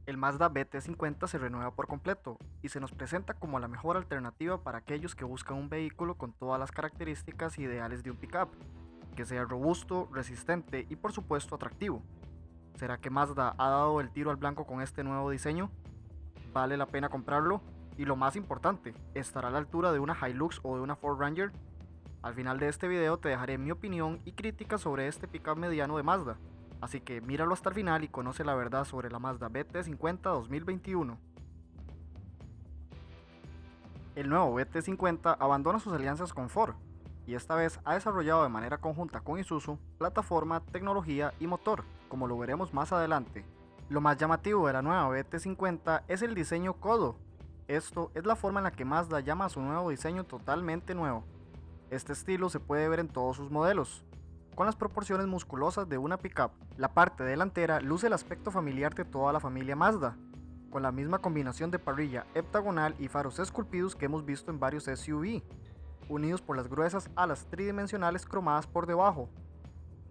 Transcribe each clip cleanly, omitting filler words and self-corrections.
El Mazda BT50 se renueva por completo y se nos presenta como la mejor alternativa para aquellos que buscan un vehículo con todas las características ideales de un pickup, que sea robusto, resistente y por supuesto atractivo. ¿Será que Mazda ha dado el tiro al blanco con este nuevo diseño? ¿Vale la pena comprarlo? Y lo más importante, ¿estará a la altura de una Hilux o de una Ford Ranger? Al final de este video te dejaré mi opinión y crítica sobre este pickup mediano de Mazda, así que míralo hasta el final y conoce la verdad sobre la Mazda BT50 2021. El nuevo BT50 abandona sus alianzas con Ford y esta vez ha desarrollado de manera conjunta con Isuzu plataforma, tecnología y motor, como lo veremos más adelante. Lo más llamativo de la nueva BT50 es el diseño codo. Esto es la forma en la que Mazda llama a su nuevo diseño totalmente nuevo. Este estilo se puede ver en todos sus modelos, con las proporciones musculosas de una pickup. La parte delantera luce el aspecto familiar de toda la familia Mazda, con la misma combinación de parrilla heptagonal y faros esculpidos que hemos visto en varios SUV, unidos por las gruesas alas tridimensionales cromadas por debajo.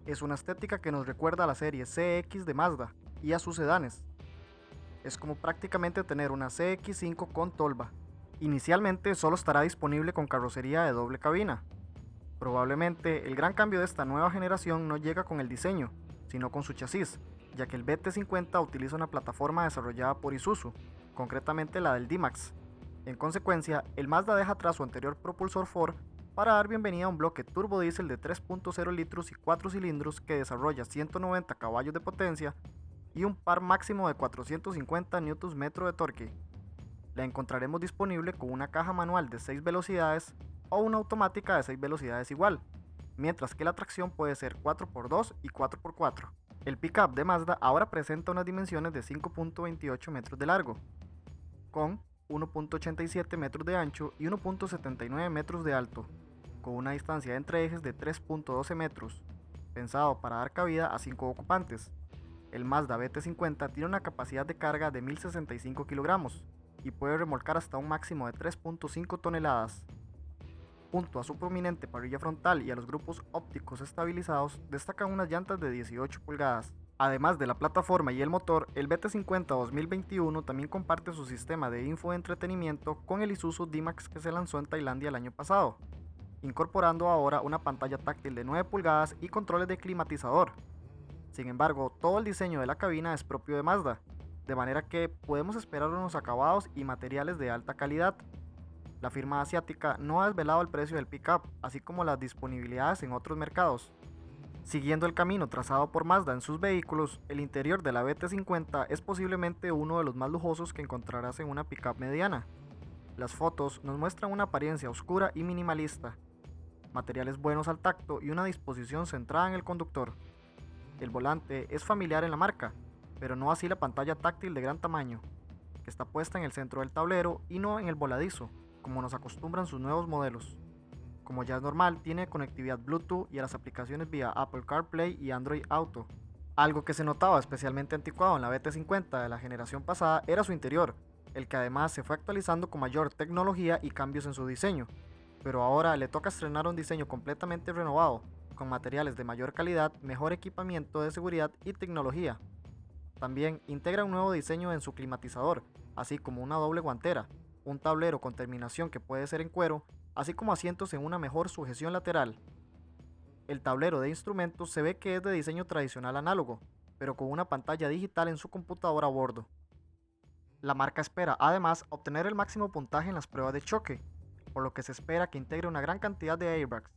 Es una estética que nos recuerda a la serie CX de Mazda y a sus sedanes. Es como prácticamente tener una CX-5 con tolva. Inicialmente solo estará disponible con carrocería de doble cabina. Probablemente el gran cambio de esta nueva generación no llega con el diseño, sino con su chasis, ya que el BT50 utiliza una plataforma desarrollada por Isuzu, concretamente la del D-Max. En consecuencia, el Mazda deja atrás su anterior propulsor Ford para dar bienvenida a un bloque turbo diésel de 3.0 litros y 4 cilindros que desarrolla 190 caballos de potencia y un par máximo de 450 Nm de torque. La encontraremos disponible con una caja manual de 6 velocidades o una automática de 6 velocidades igual, mientras que la tracción puede ser 4x2 y 4x4. El pickup de Mazda ahora presenta unas dimensiones de 5.28 metros de largo, con 1.87 metros de ancho y 1.79 metros de alto, con una distancia entre ejes de 3.12 metros, pensado para dar cabida a 5 ocupantes. El Mazda BT50 tiene una capacidad de carga de 1065 kilogramos y puede remolcar hasta un máximo de 3.5 toneladas. Junto a su prominente parrilla frontal y a los grupos ópticos estabilizados, destacan unas llantas de 18 pulgadas. Además de la plataforma y el motor, el BT50 2021 también comparte su sistema de infoentretenimiento con el Isuzu D-Max que se lanzó en Tailandia el año pasado, incorporando ahora una pantalla táctil de 9 pulgadas y controles de climatizador. Sin embargo, todo el diseño de la cabina es propio de Mazda, de manera que podemos esperar unos acabados y materiales de alta calidad. La firma asiática no ha desvelado el precio del pickup, así como las disponibilidades en otros mercados. Siguiendo el camino trazado por Mazda en sus vehículos, el interior de la BT50 es posiblemente uno de los más lujosos que encontrarás en una pickup mediana. Las fotos nos muestran una apariencia oscura y minimalista, materiales buenos al tacto y una disposición centrada en el conductor. El volante es familiar en la marca, pero no así la pantalla táctil de gran tamaño, que está puesta en el centro del tablero y no en el voladizo, como nos acostumbran sus nuevos modelos. Como ya es normal, tiene conectividad Bluetooth y a las aplicaciones vía Apple CarPlay y Android Auto. Algo que se notaba especialmente anticuado en la BT50 de la generación pasada era su interior, el que además se fue actualizando con mayor tecnología y cambios en su diseño, pero ahora le toca estrenar un diseño completamente renovado, con materiales de mayor calidad, mejor equipamiento de seguridad y tecnología. También integra un nuevo diseño en su climatizador, así como una doble guantera, un tablero con terminación que puede ser en cuero, así como asientos en una mejor sujeción lateral. El tablero de instrumentos se ve que es de diseño tradicional análogo, pero con una pantalla digital en su computadora a bordo. La marca espera además obtener el máximo puntaje en las pruebas de choque, por lo que se espera que integre una gran cantidad de airbags,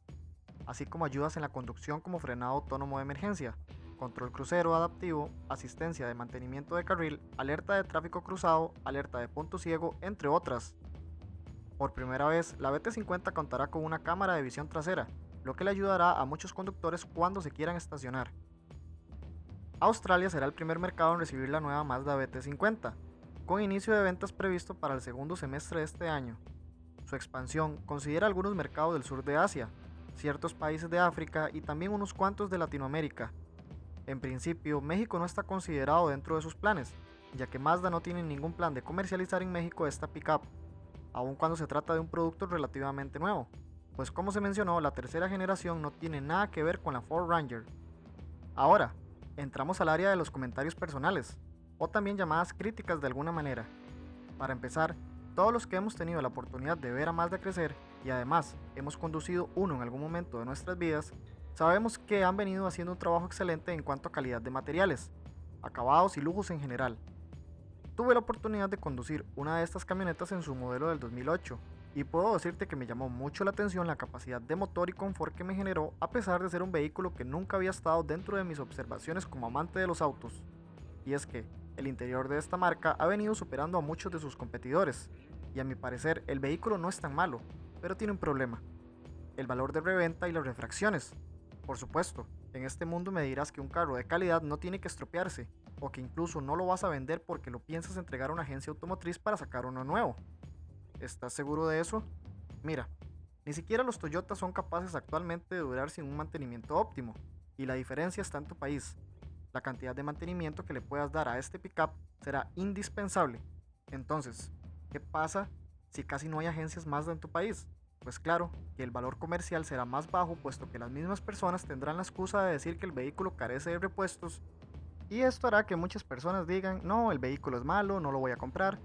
así como ayudas en la conducción como frenado autónomo de emergencia, control crucero adaptivo, asistencia de mantenimiento de carril, alerta de tráfico cruzado, alerta de punto ciego, entre otras. Por primera vez, la BT50 contará con una cámara de visión trasera, lo que le ayudará a muchos conductores cuando se quieran estacionar. Australia será el primer mercado en recibir la nueva Mazda BT50, con inicio de ventas previsto para el segundo semestre de este año. Su expansión considera algunos mercados del sur de Asia, ciertos países de África y también unos cuantos de Latinoamérica. En principio, México no está considerado dentro de sus planes, ya que Mazda no tiene ningún plan de comercializar en México esta pickup, aun cuando se trata de un producto relativamente nuevo, pues como se mencionó, la tercera generación no tiene nada que ver con la Ford Ranger. Ahora, entramos al área de los comentarios personales. o también llamadas críticas de alguna manera. Para empezar, todos los que hemos tenido la oportunidad de ver a Mazda crecer y además hemos conducido uno en algún momento de nuestras vidas, sabemos que han venido haciendo un trabajo excelente en cuanto a calidad de materiales, acabados y lujos en general. Tuve la oportunidad de conducir una de estas camionetas en su modelo del 2008 y puedo decirte que me llamó mucho la atención la capacidad de motor y confort que me generó a pesar de ser un vehículo que nunca había estado dentro de mis observaciones como amante de los autos. Y es que el interior de esta marca ha venido superando a muchos de sus competidores, y a mi parecer el vehículo no es tan malo, pero tiene un problema: el valor de reventa y las refracciones. Por supuesto, en este mundo me dirás que un carro de calidad no tiene que estropearse, o que incluso no lo vas a vender porque lo piensas entregar a una agencia automotriz para sacar uno nuevo. ¿Estás seguro de eso? Mira, ni siquiera los Toyota son capaces actualmente de durar sin un mantenimiento óptimo, y la diferencia está en tu país. La cantidad de mantenimiento que le puedas dar a este pickup será indispensable. Entonces, ¿qué pasa si casi no hay agencias Mazda en tu país? Pues claro, que el valor comercial será más bajo, puesto que las mismas personas tendrán la excusa de decir que el vehículo carece de repuestos, y esto hará que muchas personas digan: no, el vehículo es malo, no lo voy a comprar.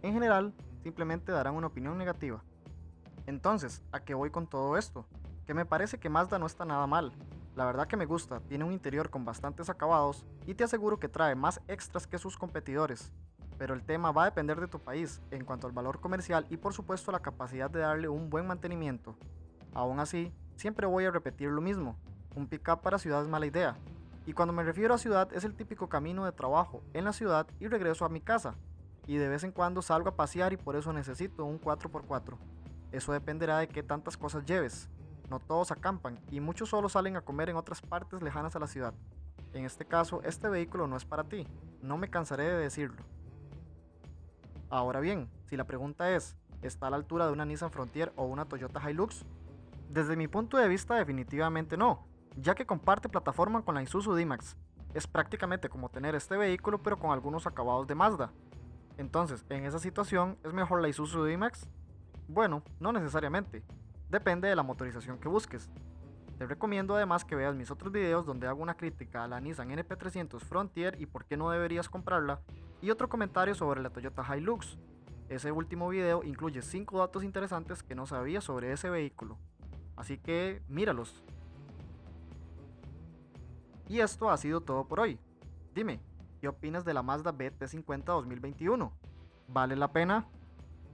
En general, simplemente darán una opinión negativa. Entonces, ¿a qué voy con todo esto? Que me parece que Mazda no está nada mal. La verdad que me gusta, tiene un interior con bastantes acabados y te aseguro que trae más extras que sus competidores. Pero el tema va a depender de tu país en cuanto al valor comercial y por supuesto la capacidad de darle un buen mantenimiento. Aún así, siempre voy a repetir lo mismo: un pickup para ciudad es mala idea. Y cuando me refiero a ciudad es el típico camino de trabajo en la ciudad y regreso a mi casa. Y de vez en cuando salgo a pasear y por eso necesito un 4x4. Eso dependerá de qué tantas cosas lleves. No todos acampan y muchos solo salen a comer en otras partes lejanas a la ciudad. En este caso, este vehículo no es para ti. No me cansaré de decirlo. Ahora bien, si la pregunta es: ¿está a la altura de una Nissan Frontier o una Toyota Hilux? Desde mi punto de vista, definitivamente no, ya que comparte plataforma con la Isuzu D-Max. Es prácticamente como tener este vehículo pero con algunos acabados de Mazda. Entonces, en esa situación, ¿es mejor la Isuzu D-Max? Bueno, no necesariamente. Depende de la motorización que busques. Te recomiendo además que veas mis otros videos donde hago una crítica a la Nissan NP300 Frontier y por qué no deberías comprarla, y otro comentario sobre la Toyota Hilux. Ese último video incluye 5 datos interesantes que no sabía sobre ese vehículo. Así que míralos. Y esto ha sido todo por hoy. Dime, ¿qué opinas de la Mazda BT50 2021? ¿Vale la pena?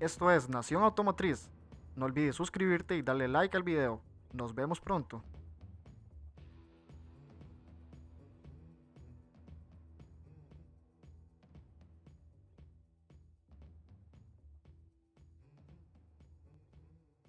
Esto es Nación Automotriz. No olvides suscribirte y darle like al video. Nos vemos pronto.